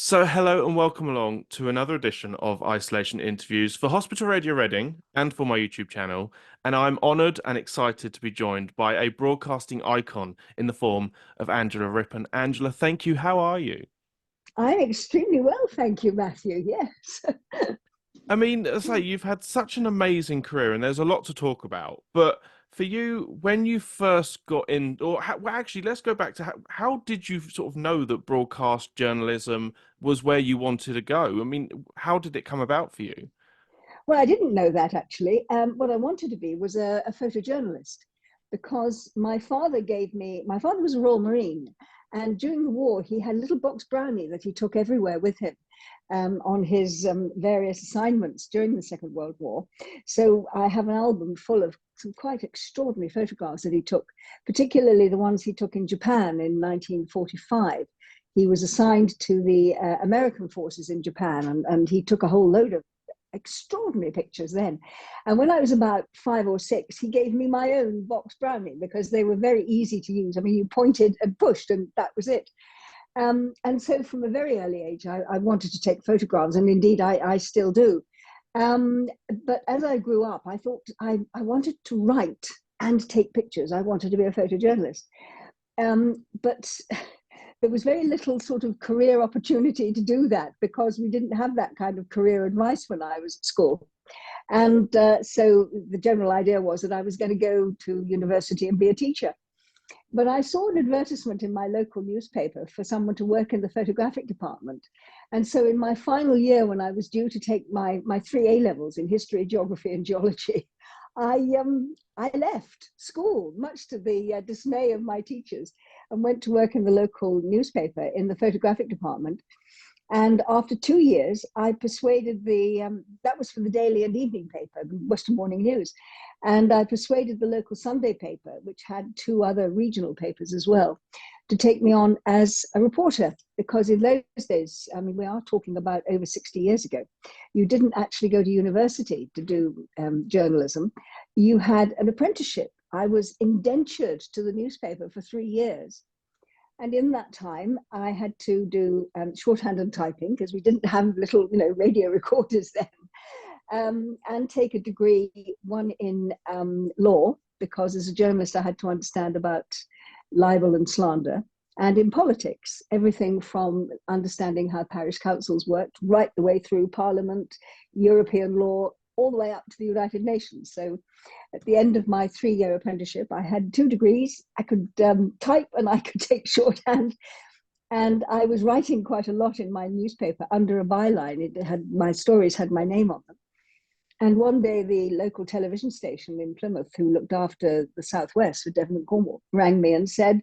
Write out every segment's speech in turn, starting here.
So, hello and welcome along to another edition of Isolation Interviews for Hospital Radio Reading and for my YouTube channel. And I'm honoured and excited to be joined by a broadcasting icon in the form of Angela Rippon. Angela, thank you. How are you? I'm extremely well, thank you, Matthew. Yes. I mean, as I say, you've had such an amazing career and there's a lot to talk about. But for you, when you first got in, well, actually, let's go back to how did you sort of know that broadcast journalism was where you wanted to go? I mean, how did it come about for you? Well, I didn't know that actually. What I wanted to be was a photojournalist because my father was a Royal Marine. And during the war, he had a little box brownie that he took everywhere with him on his various assignments during the Second World War. So I have an album full of some quite extraordinary photographs that he took, particularly the ones he took in Japan in 1945. He was assigned to the American forces in Japan, and he took a whole load of extraordinary pictures then. And when I was about 5 or 6, he gave me my own box brownie because they were very easy to use. I mean, you pointed and pushed, and that was it. And so from a very early age, I wanted to take photographs, and indeed I still do. Um, but as I grew up, I thought I wanted to write and take pictures. I wanted to be a photojournalist. But there was very little sort of career opportunity to do that because we didn't have that kind of career advice when I was at school. And so the general idea was that I was going to go to university and be a teacher. But I saw an advertisement in my local newspaper for someone to work in the photographic department. And so in my final year, when I was due to take my three A levels in history, geography, and geology, I left school, much to the dismay of my teachers, and went to work in the local newspaper in the photographic department. And after 2 years, I persuaded that was for the daily and evening paper, the Western Morning News. And I persuaded the local Sunday paper, which had two other regional papers as well, to take me on as a reporter. Because in those days, I mean, we are talking about over 60 years ago, you didn't actually go to university to do journalism. You had an apprenticeship. I was indentured to the newspaper for 3 years. And in that time, I had to do shorthand and typing because we didn't have little, radio recorders then, and take a degree, one in law, because as a journalist, I had to understand about libel and slander, and in politics, everything from understanding how parish councils worked, right the way through Parliament, European law, all the way up to the United Nations. So at the end of my 3-year apprenticeship, I had 2 degrees. I could type and I could take shorthand. And I was writing quite a lot in my newspaper under a byline. It had my stories had my name on them. And one day, the local television station in Plymouth, who looked after the Southwest for Devon and Cornwall, rang me and said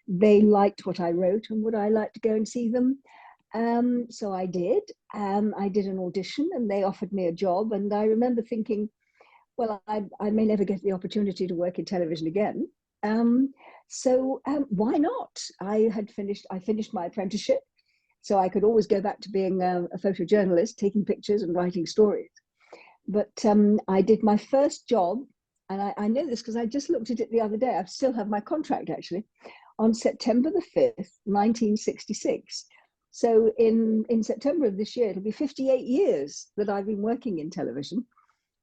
they liked what I wrote and would I like to go and see them. So I did. I did an audition and they offered me a job. And I remember thinking, well, I may never get the opportunity to work in television again. So why not? I finished my apprenticeship, so I could always go back to being a photojournalist, taking pictures and writing stories. But I did my first job, and I know this because I just looked at it the other day. I still have my contract actually, on September the 5th, 1966. So in September of this year, it'll be 58 years that I've been working in television.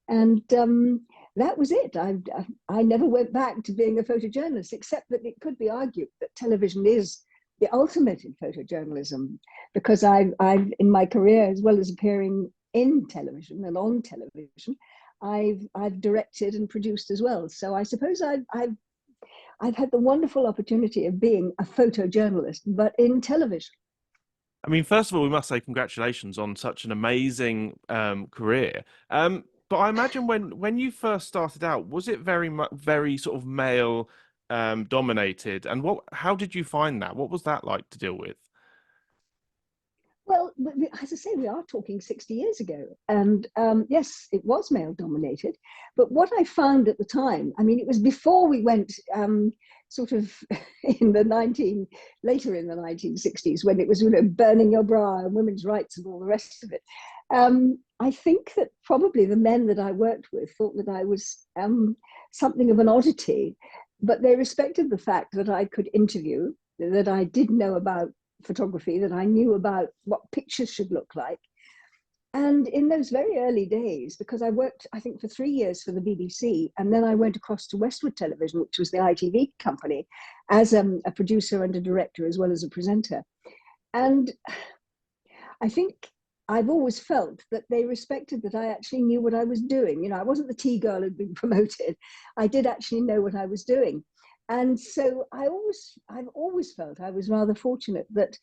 And that was it. I never went back to being a photojournalist, except that it could be argued that television is the ultimate in photojournalism, because I've in my career, as well as appearing in television and on television, I've directed and produced as well. So I suppose I've had the wonderful opportunity of being a photojournalist, but in television. I mean, first of all, we must say congratulations on such an amazing career. But I imagine when you first started out, was it very sort of male dominated? And how did you find that? What was that like to deal with? Well, as I say, we are talking 60 years ago. And yes, it was male dominated. But what I found at the time, I mean, it was before we went sort of later in the 1960s, when it was, burning your bra and women's rights and all the rest of it. I think that probably the men that I worked with thought that I was something of an oddity, but they respected the fact that I could interview, that I did know about photography, that I knew about what pictures should look like. And in those very early days, because I worked, I think, for 3 years for the BBC, and then I went across to Westwood Television, which was the ITV company, as a producer and a director, as well as a presenter. And I think I've always felt that they respected that I actually knew what I was doing. You know, I wasn't the tea girl who'd been promoted. I did actually know what I was doing. And so I've always felt I was rather fortunate that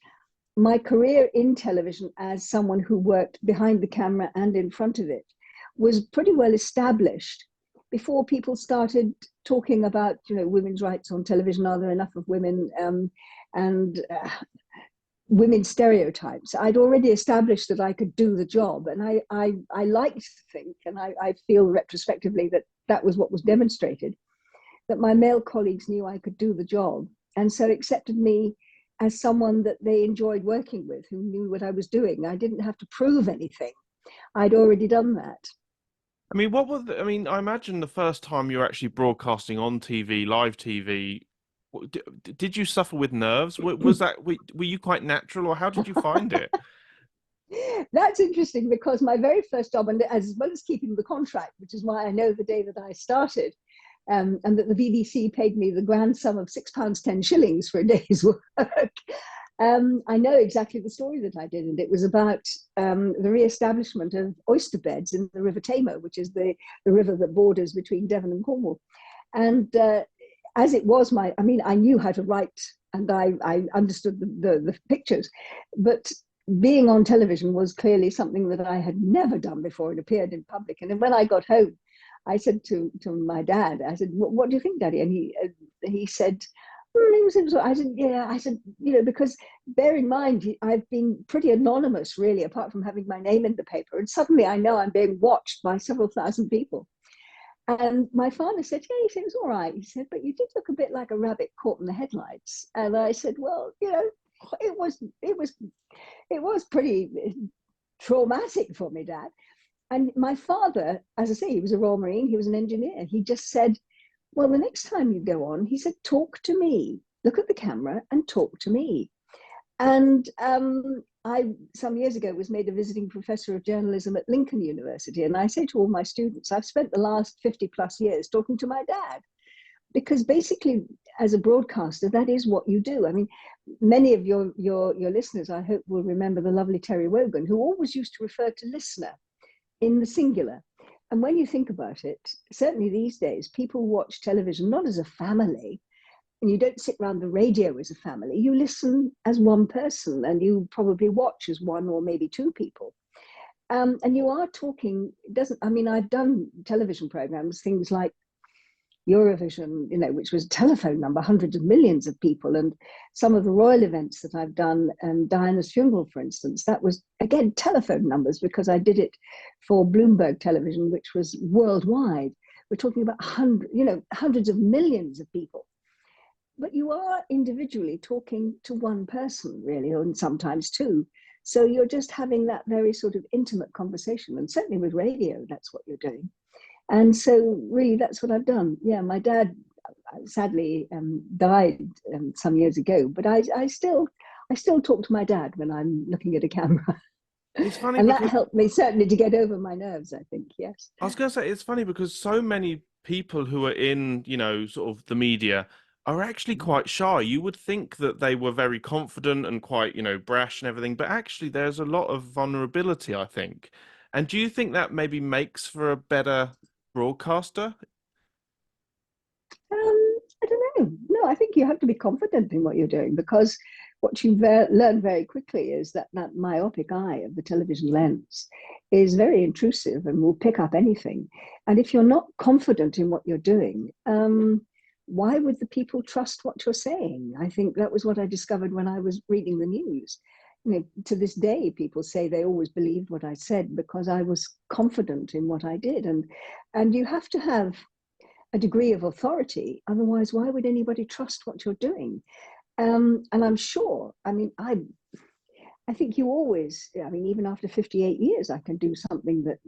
my career in television as someone who worked behind the camera and in front of it was pretty well established before people started talking about, you know, women's rights on television. Are there enough of women? And women's stereotypes. I'd already established that I could do the job, and I like to think, and I feel retrospectively that that was what was demonstrated, that my male colleagues knew I could do the job, and so accepted me as someone that they enjoyed working with, who knew what I was doing. I didn't have to prove anything. I'd already done that. I mean, I mean, I imagine the first time you were actually broadcasting on TV, live TV, did you suffer with nerves? Was that, were you quite natural, or how did you find it? That's interesting, because my very first job, and as well as keeping the contract, which is why I know the day that I started, and that the BBC paid me the grand sum of £6.10 for a day's work. I know exactly the story that I did, and it was about the re-establishment of oyster beds in the River Tamar, which is the river that borders between Devon and Cornwall. And as it was I mean, I knew how to write, and I understood the pictures, but being on television was clearly something that I had never done before and appeared in public. And then when I got home, I said to my dad, I said, what do you think, Daddy? And he said, I said, yeah, I said, you know, because bear in mind, I've been pretty anonymous, really, apart from having my name in the paper. And suddenly I know I'm being watched by several thousand people. And my father said, yeah, he said, it's all right. He said, but you did look a bit like a rabbit caught in the headlights. And I said, well, you know, it was pretty traumatic for me, Dad. And my father, as I say, he was a Royal Marine, he was an engineer. He just said, well, the next time you go on, he said, talk to me, look at the camera and talk to me. And I, some years ago, was made a visiting professor of journalism at Lincoln University. And I say to all my students, I've spent the last 50 plus years talking to my dad, because basically, as a broadcaster, that is what you do. I mean, many of your listeners, I hope, will remember the lovely Terry Wogan, who always used to refer to listener in the singular. And when you think about it, certainly these days, people watch television not as a family, and you don't sit around the radio as a family. You listen as one person, and you probably watch as one or maybe two people. And you are talking, I mean, I've done television programs, things like Eurovision, you know, which was a telephone number, hundreds of millions of people. And some of the royal events that I've done, Diana's funeral, for instance, that was, again, telephone numbers, because I did it for Bloomberg Television, which was worldwide. We're talking about hundreds of millions of people. But you are individually talking to one person, really, and sometimes two. So you're just having that very sort of intimate conversation. And certainly with radio, that's what you're doing. And so really, that's what I've done. Yeah, my dad sadly died some years ago, but I still talk to my dad when I'm looking at a camera. It's funny And that because helped me certainly to get over my nerves, I think, yes. I was going to say, it's funny because so many people who are in, you know, sort of the media are actually quite shy. You would think that they were very confident and quite, you know, brash and everything, but actually there's a lot of vulnerability, I think. And do you think that maybe makes for a better broadcaster? I don't know. No, I think you have to be confident in what you're doing, because what you learn very quickly is that that myopic eye of the television lens is very intrusive and will pick up anything. And if you're not confident in what you're doing, why would the people trust what you're saying? I think that was what I discovered when I was reading the news. You know, to this day, people say they always believed what I said because I was confident in what I did. And you have to have a degree of authority. Otherwise, why would anybody trust what you're doing? And I'm sure, I mean, I think you always, I mean, even after 58 years, I can do something that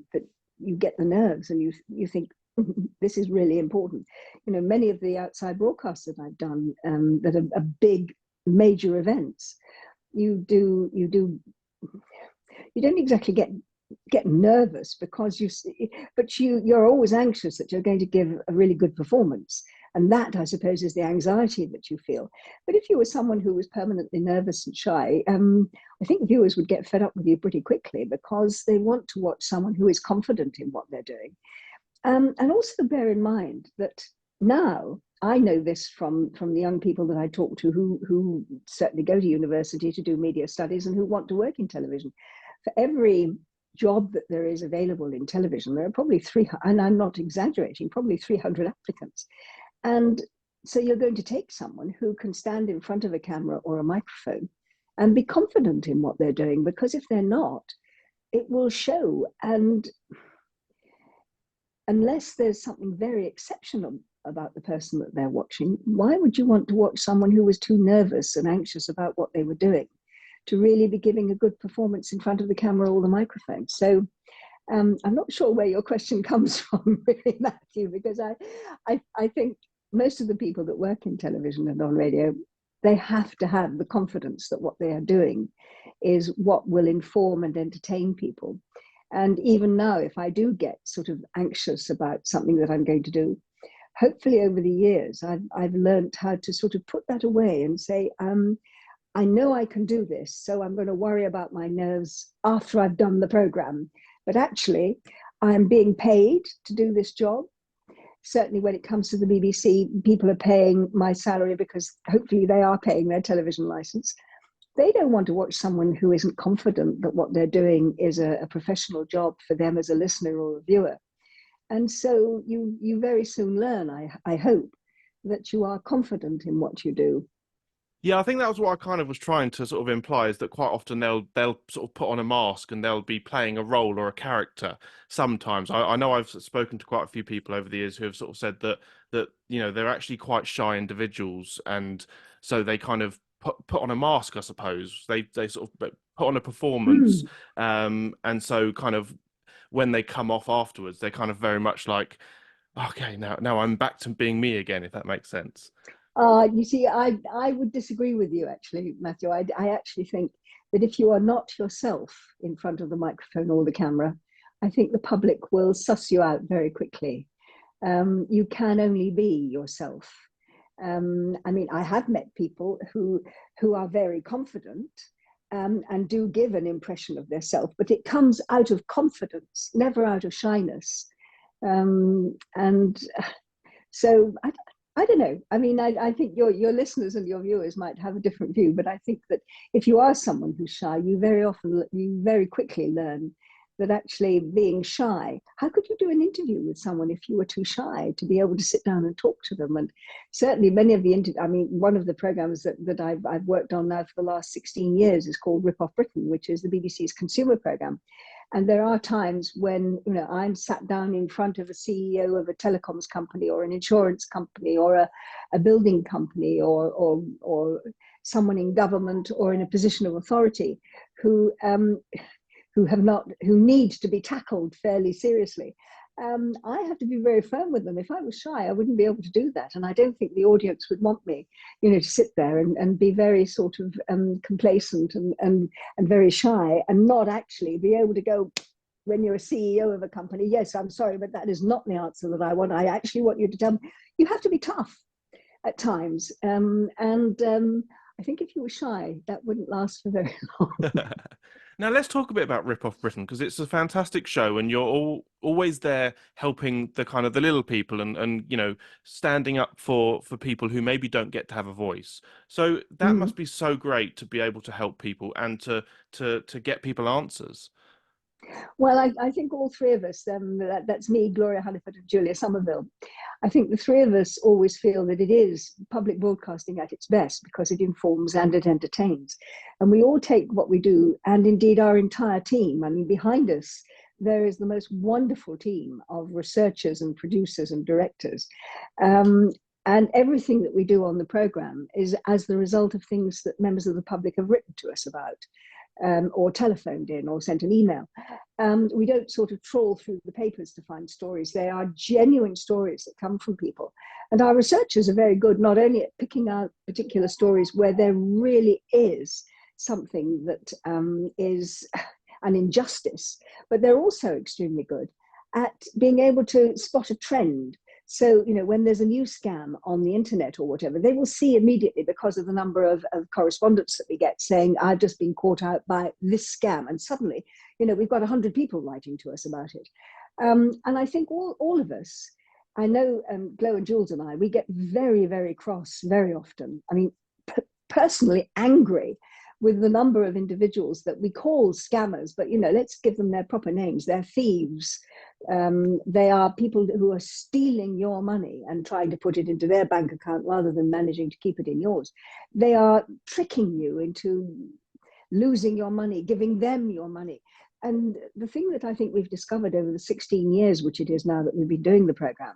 you get the nerves and you think, this is really important. You know, many of the outside broadcasts that I've done that are big, major events, you don't exactly get nervous because you're always anxious that you're going to give a really good performance. And that, I suppose, is the anxiety that you feel. But if you were someone who was permanently nervous and shy, I think viewers would get fed up with you pretty quickly because they want to watch someone who is confident in what they're doing. And also bear in mind that now, I know this from the young people that I talk to who certainly go to university to do media studies and who want to work in television. For every job that there is available in television, there are probably 300, and I'm not exaggerating, probably 300 applicants. And so you're going to take someone who can stand in front of a camera or a microphone and be confident in what they're doing, because if they're not, it will show. And unless there's something very exceptional about the person that they're watching, why would you want to watch someone who was too nervous and anxious about what they were doing to really be giving a good performance in front of the camera or the microphone? So I'm not sure where your question comes from, really, Matthew, because I think most of the people that work in television and on radio, they have to have the confidence that what they are doing is what will inform and entertain people. And even now, if I do get sort of anxious about something that I'm going to do, hopefully over the years, I've learned how to sort of put that away and say, I know I can do this, so I'm going to worry about my nerves after I've done the program. But actually, I'm being paid to do this job. Certainly when it comes to the BBC, people are paying my salary because hopefully they are paying their television license. They don't want to watch someone who isn't confident that what they're doing is a professional job for them as a listener or a viewer. And so you very soon learn, I hope, that you are confident in what you do. Yeah, I think that was what I kind of was trying to sort of imply, is that quite often they'll sort of put on a mask and they'll be playing a role or a character sometimes. I know I've spoken to quite a few people over the years who have sort of said that they're actually quite shy individuals, and so they kind of put on a mask, I suppose. They sort of put on a performance, Mm. and so kind of when they come off afterwards, they're kind of very much like, okay, now I'm back to being me again, if that makes sense. You see, I would disagree with you, actually, Matthew. I actually think that if you are not yourself in front of the microphone or the camera, I think the public will suss you out very quickly. You can only be yourself. I mean, I have met people who are very confident and do give an impression of their self, but it comes out of confidence, never out of shyness. And so I don't know. I mean, I think your listeners and your viewers might have a different view, but I think that if you are someone who's shy, you very quickly learn that actually being shy, how could you do an interview with someone if you were too shy to be able to sit down and talk to them? And certainly many of one of the programs that I've worked on now for the last 16 years is called Rip Off Britain, which is the BBC's consumer program. And there are times when I'm sat down in front of a CEO of a telecoms company or an insurance company or a building company or someone in government or in a position of authority who need to be tackled fairly seriously. I have to be very firm with them. If I was shy, I wouldn't be able to do that. And I don't think the audience would want me, to sit there and be very sort of complacent and very shy and not actually be able to go, when you're a CEO of a company, yes, I'm sorry, but that is not the answer that I want. I actually want you to tell me. You have to be tough at times. I think if you were shy, that wouldn't last for very long. Now let's talk a bit about Rip Off Britain, because it's a fantastic show, and you're always there helping the kind of the little people and standing up for people who maybe don't get to have a voice. So that Mm. must be so great to be able to help people and to get people answers. Well, I think all three of us, that's me, Gloria Hunniford, and Julia Somerville. I think the three of us always feel that it is public broadcasting at its best because it informs and it entertains. And we all take what we do, and indeed our entire team. I mean, behind us, there is the most wonderful team of researchers and producers and directors. And everything that we do on the program is as the result of things that members of the public have written to us about. Or telephoned in or sent an email. We don't sort of trawl through the papers to find stories. They are genuine stories that come from people. And our researchers are very good, not only at picking out particular stories where there really is something that is an injustice, but they're also extremely good at being able to spot a trend. So, when there's a new scam on the internet or whatever, they will see immediately, because of the number of correspondence that we get saying, I've just been caught out by this scam. And suddenly, we've got 100 people writing to us about it. And I think all of us, I know Glo and Jules and I, we get very, very cross very often. I mean, personally angry with the number of individuals that we call scammers, but let's give them their proper names. They're thieves. They are people who are stealing your money and trying to put it into their bank account rather than managing to keep it in yours. They are tricking you into losing your money, giving them your money. And the thing that I think we've discovered over the 16 years, which it is now that we've been doing the program,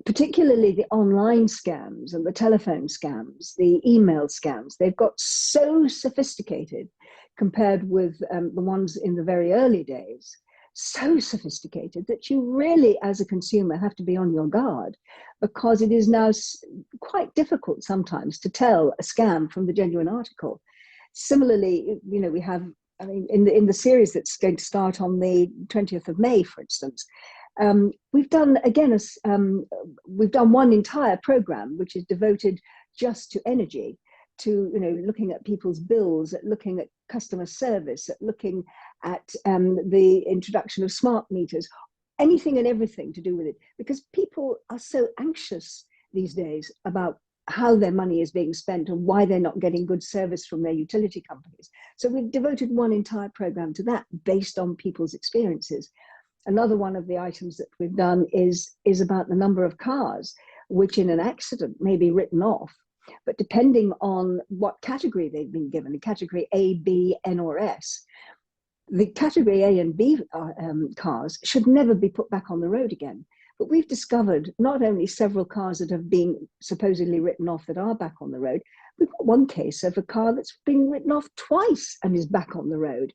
particularly the online scams and the telephone scams, the email scams, they've got so sophisticated compared with the ones in the very early days, so sophisticated that you really, as a consumer, have to be on your guard, because it is now quite difficult sometimes to tell a scam from the genuine article. Similarly, we have, I mean, in the series that's going to start on the 20th of May, for instance, we've done we've done one entire program which is devoted just to energy, to looking at people's bills, at looking at customer service, at looking at the introduction of smart meters, anything and everything to do with it, because people are so anxious these days about how their money is being spent and why they're not getting good service from their utility companies. So we've devoted one entire program to that based on people's experiences. Another one of the items that we've done is about the number of cars which in an accident may be written off, but depending on what category they've been given, the category A, B, N, or S, the category A and B cars should never be put back on the road again. But we've discovered not only several cars that have been supposedly written off that are back on the road, we've got one case of a car that's been written off twice and is back on the road.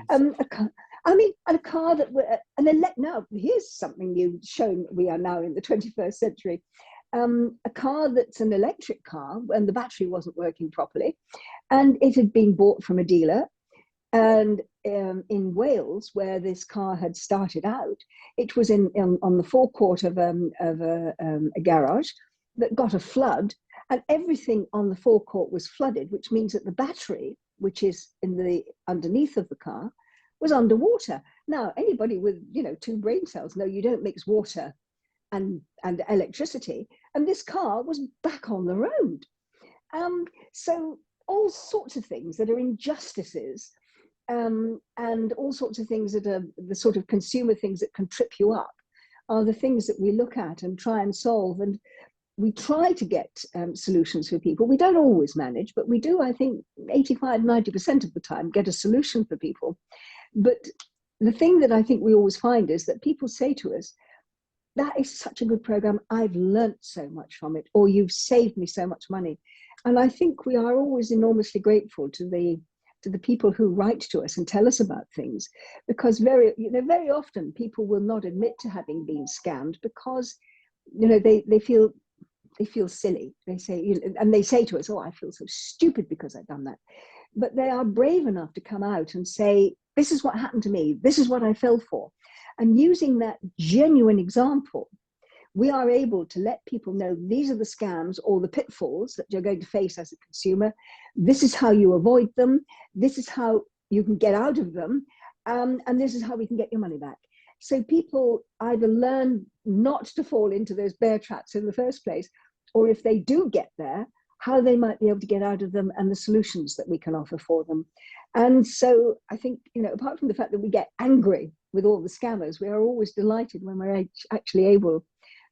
A car that now here's something new, showing we are now in the 21st century. A car that's an electric car, and the battery wasn't working properly, and it had been bought from a dealer. And in Wales, where this car had started out, it was on the forecourt of a garage that got a flood, and everything on the forecourt was flooded, which means that the battery, which is in the underneath of the car, was underwater. Now, anybody with 2 brain cells know you don't mix water and electricity, and this car was back on the road. So all sorts of things that are injustices, and all sorts of things that are the sort of consumer things that can trip you up, are the things that we look at and try and solve. And we try to get solutions for people. We don't always manage, but we do, I think, 85–90% of the time get a solution for people. But the thing that I think we always find is that people say to us, that is such a good program, I've learnt so much from it, or you've saved me so much money. And I think we are always enormously grateful to the people who write to us and tell us about things, because very often people will not admit to having been scammed because they feel silly. They say, and they say to us, oh, I feel so stupid because I've done that. But they are brave enough to come out and say, this is what happened to me, this is what I fell for. And using that genuine example, we are able to let people know these are the scams or the pitfalls that you're going to face as a consumer. This is how you avoid them. This is how you can get out of them. And this is how we can get your money back. So people either learn not to fall into those bear traps in the first place, or if they do get there, how they might be able to get out of them and the solutions that we can offer for them. And so I think, apart from the fact that we get angry with all the scammers, we are always delighted when we're actually able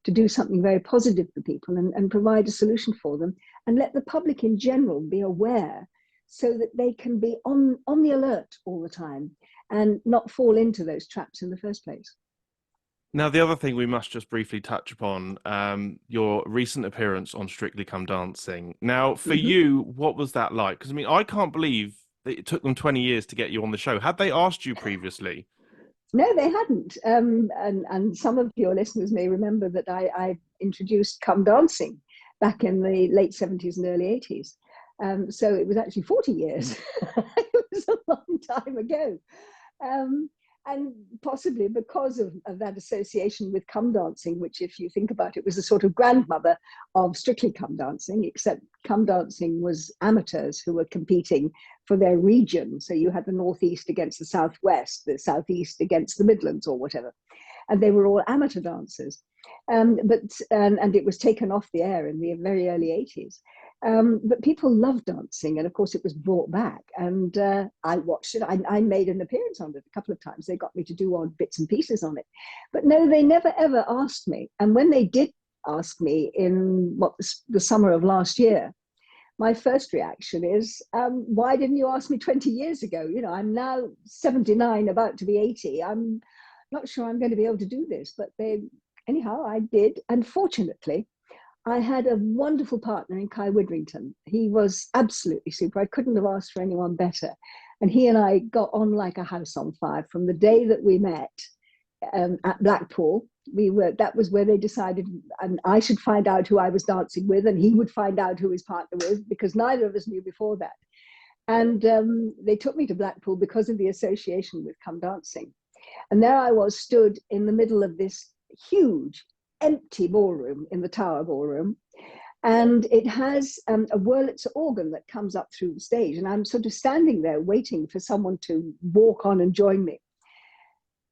to do something very positive for people and provide a solution for them, and let the public in general be aware so that they can be on the alert all the time and not fall into those traps in the first place. Now, the other thing we must just briefly touch upon, your recent appearance on Strictly Come Dancing. Now, for you, what was that like? Because, I mean, I can't believe that it took them 20 years to get you on the show. Had they asked you previously? No, they hadn't. And some of your listeners may remember that I introduced Come Dancing back in the late 70s and early 80s. So it was actually 40 years. It was a long time ago. Um, and possibly because of that association with come dancing, which, if you think about it, was the sort of grandmother of Strictly Come Dancing, except come dancing was amateurs who were competing for their region. So you had the Northeast against the Southwest, the Southeast against the Midlands, or whatever. And they were all amateur dancers. And it was taken off the air in the very early 80s. But people loved dancing, and of course it was brought back, and I watched it. I made an appearance on it a couple of times. They got me to do odd bits and pieces on it, but no, they never ever asked me. And when they did ask me in the summer of last year, my first reaction is, why didn't you ask me 20 years ago? You know, I'm now 79, about to be 80. I'm not sure I'm going to be able to do this, but anyhow, I did. And fortunately, I had a wonderful partner in Kai Widrington. He was absolutely super. I couldn't have asked for anyone better. And he and I got on like a house on fire from the day that we met at Blackpool. That was where they decided, and I should find out who I was dancing with, and he would find out who his partner was, because neither of us knew before that. And they took me to Blackpool because of the association with Come Dancing. And there I was, stood in the middle of this huge empty ballroom in the Tower Ballroom, and it has a Wurlitzer organ that comes up through the stage, and I'm sort of standing there waiting for someone to walk on and join me.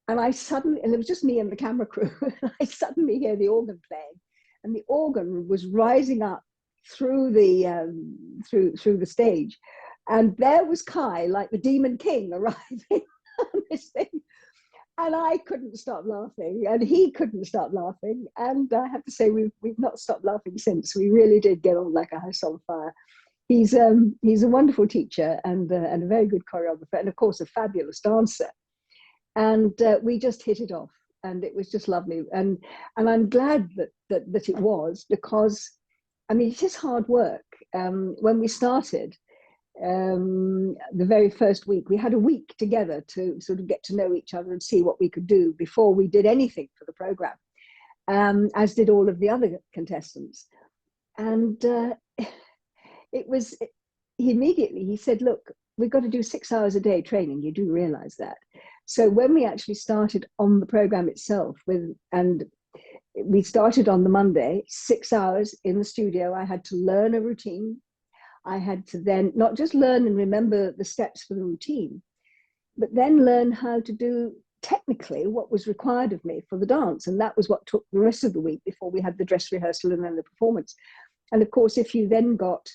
And it was just me and the camera crew, and I suddenly hear the organ playing, and the organ was rising up through the stage, and there was Kai, like the Demon King, arriving on this thing. And I couldn't stop laughing, and he couldn't stop laughing. And I have to say, we've not stopped laughing since. We really did get on like a house on fire. He's a wonderful teacher and a very good choreographer, and of course a fabulous dancer. And we just hit it off, and it was just lovely. And I'm glad that it was, because I mean, it is hard work. When we started, the very first week, we had a week together to sort of get to know each other and see what we could do before we did anything for the program, as did all of the other contestants. And he said, look, we've got to do 6 hours a day training. You do realize that. So when we actually started on the program itself, and we started on the Monday, 6 hours in the studio, I had to learn a routine. I had to then not just learn and remember the steps for the routine, but then learn how to do technically what was required of me for the dance. And that was what took the rest of the week before we had the dress rehearsal and then the performance. And of course, if you then got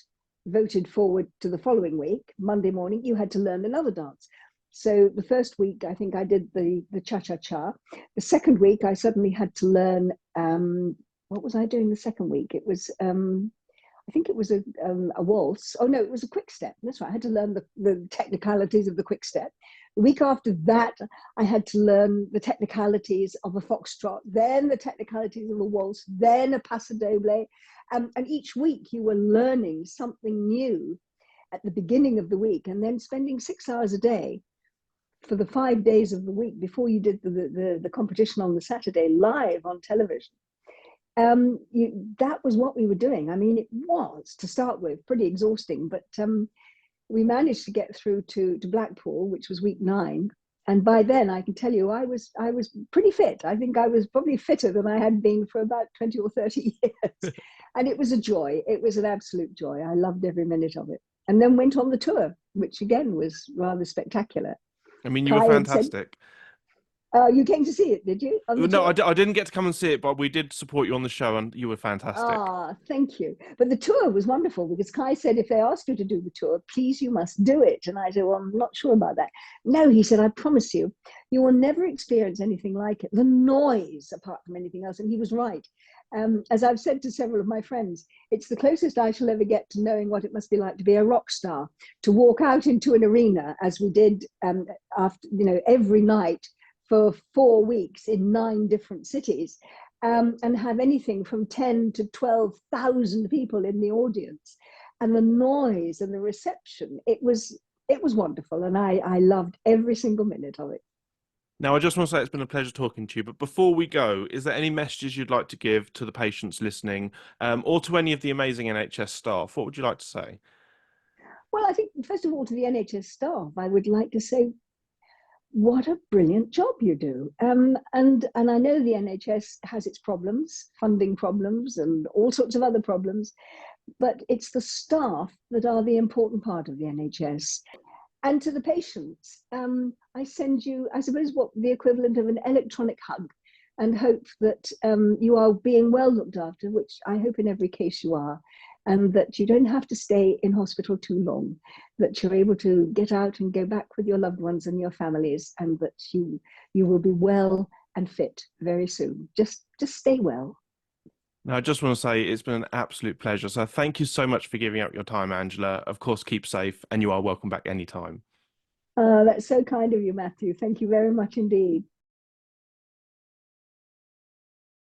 voted forward to the following week, Monday morning, you had to learn another dance. So the first week, I think I did the cha-cha-cha. The second week, I suddenly had to learn, what was I doing the second week? It was, I think it was a waltz. Oh no, it was a quick step. That's right. I had to learn the technicalities of the quick step. The week after that, I had to learn the technicalities of a foxtrot, then the technicalities of a waltz, then a paso doble. And each week you were learning something new at the beginning of the week, and then spending 6 hours a day for the 5 days of the week before you did the competition on the Saturday live on television. That was what we were doing. I mean, it was, to start with, pretty exhausting, but we managed to get through to Blackpool, which was week 9. And by then, I can tell you, I was pretty fit. I think I was probably fitter than I had been for about 20 or 30 years. And it was a joy. It was an absolute joy. I loved every minute of it. And then went on the tour, which again was rather spectacular. I mean, you were Kai had said, fantastic. you came to see it, did you, on the No, tour? I didn't get to come and see it, but we did support you on the show, and you were fantastic. Ah, thank you. But the tour was wonderful, because Kai said, if they ask you to do the tour, please, you must do it. And I said, well, I'm not sure about that. No, he said, I promise you, you will never experience anything like it. The noise, apart from anything else. And he was right. As I've said to several of my friends, it's the closest I shall ever get to knowing what it must be like to be a rock star, to walk out into an arena, as we did after, every night for 4 weeks in 9 different cities. And have anything from 10 to 12,000 people in the audience, and the noise and the reception. It was wonderful, and I loved every single minute of it. Now, I just want to say it's been a pleasure talking to you. But before we go, is there any messages you'd like to give to the patients listening, or to any of the amazing NHS staff? What would you like to say? Well, I think, first of all, to the NHS staff, I would like to say, what a brilliant job you do. And I know the NHS has its problems, funding problems, and all sorts of other problems, but it's the staff that are the important part of the NHS. And to the patients, I send you, I suppose, what the equivalent of an electronic hug, and hope that you are being well looked after, which I hope in every case you are, and that you don't have to stay in hospital too long, that you're able to get out and go back with your loved ones and your families, and that you will be well and fit very soon. Just stay well. Now, I just want to say it's been an absolute pleasure. So thank you so much for giving up your time, Angela. Of course, keep safe, and you are welcome back anytime. That's so kind of you, Matthew. Thank you very much indeed.